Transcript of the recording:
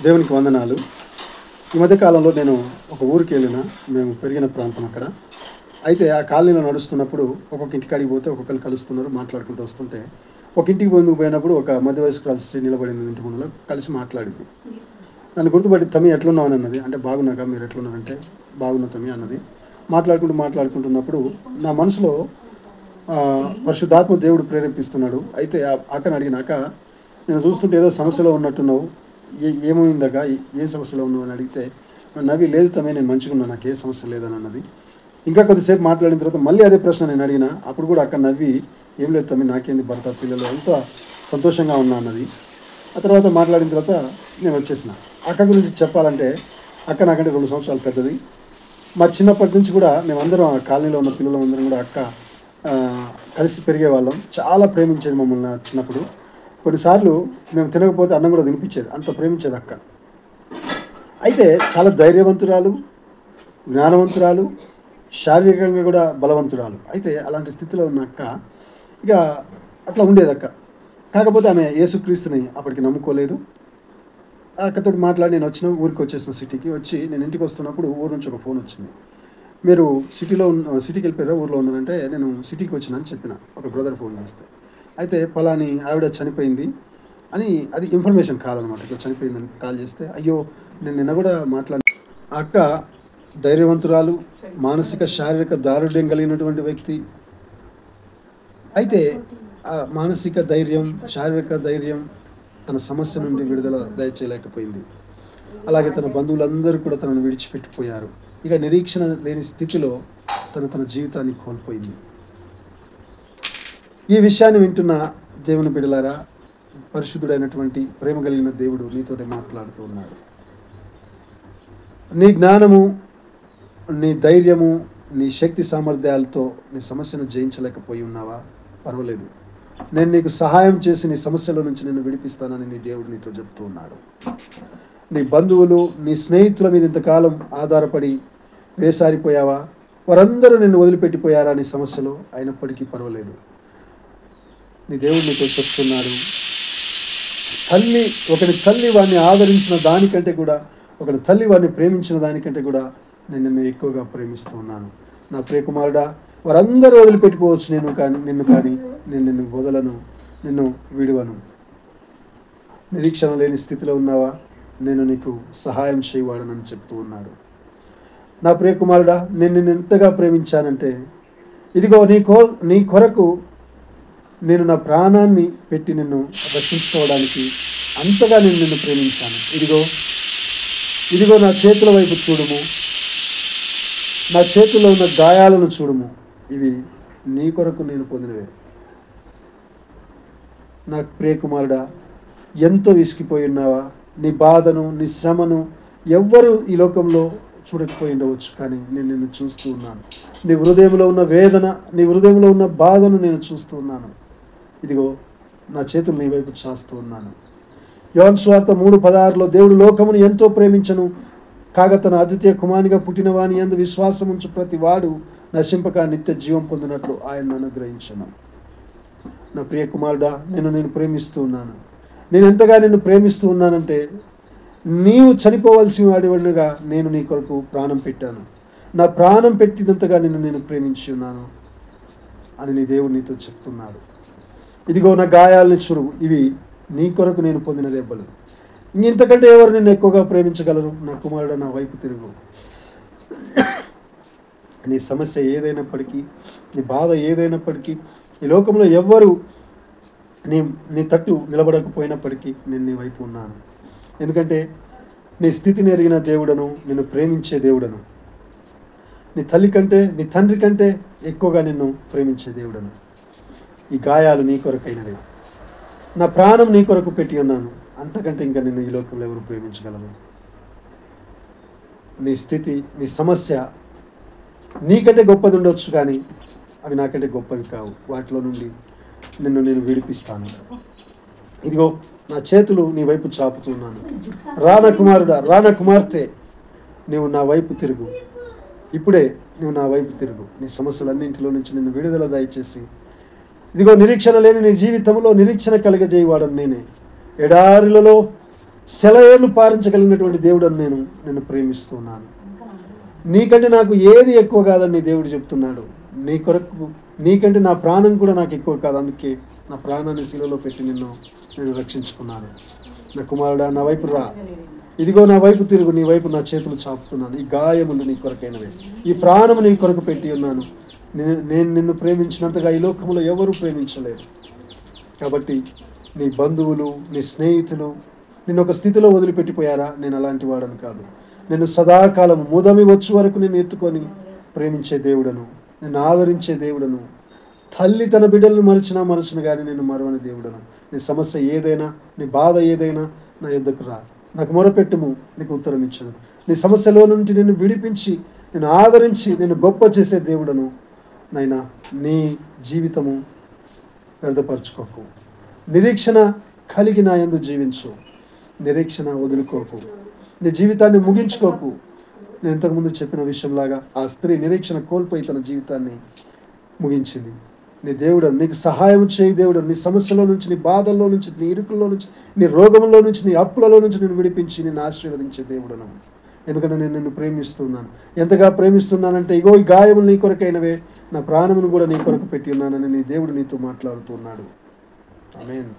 దేవునికి వందనాలు. ఈ మధ్య కాలంలో నేను ఒక ఊరికి వెళ్ళిన, మేము పెరిగిన ప్రాంతం అక్కడ. అయితే ఆ కాలనీలో నడుస్తున్నప్పుడు ఒక్కొక్క ఇంటికాడికి పోతే ఒక్కొక్కరు కలుస్తున్నారు, మాట్లాడుకుంటూ వస్తుంటే ఒక ఇంటికి పోయినప్పుడు ఒక మధ్య వయస్కురాలు స్త్రీ నిలబడింది ఇంటి ముందులో, కలిసి మాట్లాడింది. నన్ను గుర్తుపట్టి తమ్మి ఎట్లున్నావు అని అన్నది. అంటే బాగున్నాక, మీరు ఎట్లున్నారంటే బాగున్నా తమ్మి అన్నది. మాట్లాడుకుంటున్నప్పుడు నా మనసులో పరిశుద్ధాత్మ దేవుడు ప్రేరేపిస్తున్నాడు. అయితే అక్కని అడిగినాక, నేను చూస్తుంటే ఏదో సమస్యలో ఉన్నట్టున్నావు, ఏమైందాక, ఏం సమస్యలో ఉన్నావు అని అడిగితే, నవ్వి లేదు తమ్మి నేను మంచిగా ఉన్నా, నాకు ఏ సమస్య లేదని అన్నది. ఇంకా కొద్దిసేపు మాట్లాడిన తర్వాత మళ్ళీ అదే ప్రశ్న నేను అడిగిన. అప్పుడు కూడా అక్క నవ్వి ఏం లేదు తమ్మి, నాకేంది, భర్త పిల్లలు అంతా సంతోషంగా ఉన్నా అన్నది. ఆ తర్వాత మాట్లాడిన తర్వాత నేను వచ్చేసిన. అక్క గురించి చెప్పాలంటే, అక్క నాకంటే 2 సంవత్సరాలు పెద్దది. మా చిన్నప్పటి నుంచి కూడా మేమందరం ఆ కాలనీలో ఉన్న పిల్లలందరం కూడా అక్క కలిసి పెరిగేవాళ్ళం. చాలా ప్రేమించేది మమ్మల్ని చిన్నప్పుడు. కొన్నిసార్లు మేము తినకపోతే అన్నం కూడా తినిపించేది, అంత ప్రేమించేది అక్క. అయితే చాలా ధైర్యవంతురాలు, జ్ఞానవంతురాలు, శారీరకంగా కూడా బలవంతురాలు. అయితే అలాంటి స్థితిలో ఉన్న అక్క ఇక అట్లా ఉండేది అక్క. కాకపోతే ఆమె యేసుక్రీస్తుని అప్పటికి నమ్ముకోలేదు. ఆ అక్కతో మాట్లాడి నేను ఊరికి వచ్చేసిన, సిటీకి వచ్చి నేను ఇంటికి వస్తున్నప్పుడు ఊరు నుంచి ఒక ఫోన్ వచ్చింది. మీరు సిటీకి వెళ్ళిపోయారా, ఊర్లో ఉన్నారంటే నేను సిటీకి వచ్చినా అని చెప్పిన. ఒక బ్రదర్ ఫోన్ చేస్తే, అయితే పలాని ఆవిడ చనిపోయింది అని, అది ఇన్ఫర్మేషన్ కాల్ అనమాట. ఇట్లా చనిపోయిందని కాల్ చేస్తే, అయ్యో నేను నిన్న కూడా ఆ అక్క ధైర్యవంతురాలు, మానసిక శారీరక దారుఢ్యం కలిగినటువంటి వ్యక్తి. అయితే ఆ మానసిక ధైర్యం, శారీరక ధైర్యం తన సమస్య నుండి విడుదల దయచేయలేకపోయింది. అలాగే తన బంధువులందరూ కూడా తనను విడిచిపెట్టిపోయారు. ఇక నిరీక్షణ లేని స్థితిలో తన జీవితాన్ని కోల్పోయింది. ఈ విషయాన్ని వింటున్న దేవుని బిడ్డలారా, పరిశుద్ధుడైనటువంటి ప్రేమ కలిగిన దేవుడు నీతోటి మాట్లాడుతూ ఉన్నాడు. నీ జ్ఞానము, నీ ధైర్యము, నీ శక్తి సామర్థ్యాలతో నీ సమస్యను జయించలేకపోయి ఉన్నావా? పర్వాలేదు, నేను నీకు సహాయం చేసి నీ సమస్యల నుంచి నిన్ను విడిపిస్తానని నీ దేవుడు నీతో చెప్తూ ఉన్నాడు. నీ బంధువులు, నీ స్నేహితుల మీద ఇంతకాలం ఆధారపడి వేసారిపోయావా? వారందరూ నిన్ను వదిలిపెట్టిపోయారా నీ సమస్యలో? అయినప్పటికీ పర్వాలేదు, నీ దేవుడు నీతో చెప్తున్నాడు. ఒకటి తల్లి వాడిని ఆదరించిన దానికంటే కూడా, ఒకటి తల్లి వాడిని ప్రేమించిన దానికంటే కూడా నేను నిన్ను ఎక్కువగా ప్రేమిస్తూ ఉన్నాను. నా ప్రియకుమారుడా, వారందరూ వదిలిపెట్టిపోవచ్చు నిన్ను కానీ నేను నిన్ను వదలను, నిన్ను విడువను. నిరీక్షణ లేని స్థితిలో ఉన్నావా? నేను నీకు సహాయం చేయవాడనని చెప్తూ ఉన్నాడు. నా ప్రియకుమారుడా, నేను నిన్ను ఎంతగా ప్రేమించానంటే, ఇదిగో నీ కొరకు నేను నా ప్రాణాన్ని పెట్టి నిన్ను రక్షించుకోవడానికి అంతగా నేను నిన్ను ప్రేమించాను. ఇదిగో నా చేతుల వైపు చూడుము, నా చేతుల్లో ఉన్న గాయాలను చూడుము, ఇవి నీ కొరకు నేను పొందినవే. నా ప్రియకుమారుడా, ఎంతో విసిగిపోయి ఉన్నావా? నీ బాధను, నీ శ్రమను ఎవ్వరూ ఈ లోకంలో చూడకపోయి ఉండవచ్చు, కానీ నేను నిన్ను చూస్తూ ఉన్నాను. నీ హృదయంలో ఉన్న వేదన, నీ హృదయంలో ఉన్న బాధను నేను చూస్తూ ఉన్నాను. ఇదిగో నా చేతులు నీ వైపు చాస్తూ ఉన్నాను. యోహాను సువార్త 3:16లో దేవుడు లోకమును ఎంతో ప్రేమించను కాగా తన అద్వితీయ కుమారునిగా పుట్టిన వాని యందు విశ్వాసం ఉంచు ప్రతి వాడు నశింపక నిత్య జీవం పొందినట్లు ఆయనను అనుగ్రహించను. నా ప్రియ కుమారుడా, నేను ప్రేమిస్తూ ఉన్నాను. నేను ఎంతగా నిన్ను ప్రేమిస్తూ ఉన్నానంటే, నీవు చనిపోవలసిన వాడివనుగా నేను నీ కొరకు ప్రాణం పెట్టాను. నా ప్రాణం పెట్టినంతగా నేను ప్రేమించి ఉన్నాను అని నీ దేవుడు నీతో చెప్తున్నాడు. ఇదిగో నా గాయాలని చూడు, ఇవి నీ కొరకు నేను పొందిన దెబ్బలు. ఇంతకంటే ఎవరు నిన్ను ఎక్కువగా ప్రేమించగలరు? నా కుమారుడు, నా వైపు తిరుగు. నీ సమస్య ఏదైనప్పటికీ, నీ బాధ ఏదైనప్పటికీ, ఈ లోకంలో ఎవ్వరు నీ తట్టు నిలబడకపోయినప్పటికీ నేను నీ వైపు ఉన్నాను. ఎందుకంటే నీ స్థితిని ఎరిగిన దేవుడను, నిన్ను ప్రేమించే దేవుడను, నీ తల్లి కంటే, నీ తండ్రి కంటే ఎక్కువగా నిన్ను ప్రేమించే దేవుడను. ఈ గాయాలు నీ కొరకైనవే, నా ప్రాణం నీ కొరకు పెట్టి ఉన్నాను. అంతకంటే ఇంకా నిన్ను ఈ లోకంలో ఎవరు ప్రేమించగలరు? నీ స్థితి, నీ సమస్య నీకంటే గొప్పది ఉండొచ్చు, కానీ అవి నాకంటే గొప్పవి కావు. వాటిలో నుండి నేను విడిపిస్తాను. ఇదిగో నా చేతులు నీ వైపు చాపుతున్నాను. రాన కుమారుడా, రాన కుమార్తె, నీవు నా వైపు తిరుగు. ఇప్పుడే నువ్వు నా వైపు తిరుగు. నీ సమస్యలన్నింటిలో నుంచి నిన్ను విడుదల దయచేసి, ఇదిగో నిరీక్షణ లేని నీ జీవితంలో నిరీక్షణ కలిగజేయవాడని నేనే. ఎడారిలలో సెలయేర్లు పారించగలిగినటువంటి దేవుడని నేను ప్రేమిస్తున్నాను. నీకంటే నాకు ఏది ఎక్కువ కాదని నీ దేవుడు చెప్తున్నాడు. నీ కొరకు నీకంటే నా ప్రాణం కూడా నాకు ఎక్కువ కాదు, అందుకే నా ప్రాణాన్ని శిలువలో పెట్టి నేను రక్షించుకున్నాను. నా కుమారుడా, నా వైపు రా, ఇదిగో నా వైపు తిరుగు, నీ వైపు నా చేతులు చాపుతున్నాను. ఈ గాయములు నీ కొరకైనవే, ఈ ప్రాణము నీ కొరకు పెట్టి ఉన్నాను. నేను నిన్ను ప్రేమించినంతగా ఈ లోకంలో ఎవరూ ప్రేమించలేరు. కాబట్టి నీ బంధువులు, నీ స్నేహితులు నిన్ను ఒక స్థితిలో వదిలిపెట్టిపోయారా? నేను అలాంటి వాడను కాదు. నేను సదాకాలం ముదమి వచ్చు వరకు నేను ఎత్తుకొని ప్రేమించే దేవుడను, నేను ఆదరించే దేవుడను. తల్లి తన బిడ్డలను మరచును కానీ నేను మరవని దేవుడను. నీ సమస్య ఏదైనా, నీ బాధ ఏదైనా నా యొద్దకు రా, నాకు మొరపెట్టుము, నీకు ఉత్తరం ఇచ్చను. నీ సమస్యలో నుండి నిన్ను విడిపించి, నేను ఆదరించి, నేను గొప్ప చేసే దేవుడను. నైనా నీ జీవితము వ్యర్థపరచుకోకు. నిరీక్షణ కలిగి నా యందు జీవించు. నిరీక్షణ వదులుకోకు. నీ జీవితాన్ని ముగించుకోకు. నేను ఇంతకుముందు చెప్పిన విషయంలాగా ఆ స్త్రీ నిరీక్షణ కోల్పోయి తన జీవితాన్ని ముగించింది. నీ దేవుడు నీకు సహాయం చేయి దేవుడు. నీ సమస్యలో నుంచి, నీ బాధల్లో నుంచి, నీ ఇరుకుల్లో నుంచి, నీ రోగంలో నుంచి, నీ అప్పులలో నుంచి నేను విడిపించి నిన్ను ఆశీర్వదించే దేవుడను. ఎందుకంటే నేను నిన్ను ప్రేమిస్తున్నాను. ఎంతగా ప్రేమిస్తున్నానంటే, ఇగో ఈ గాయములు నీ కొరకైనవే, నా ప్రాణమును కూడా నీ కొరకు పెట్టి ఉన్నానని నీ దేవుడు నీతో మాట్లాడుతున్నాడు. ఆమేన్.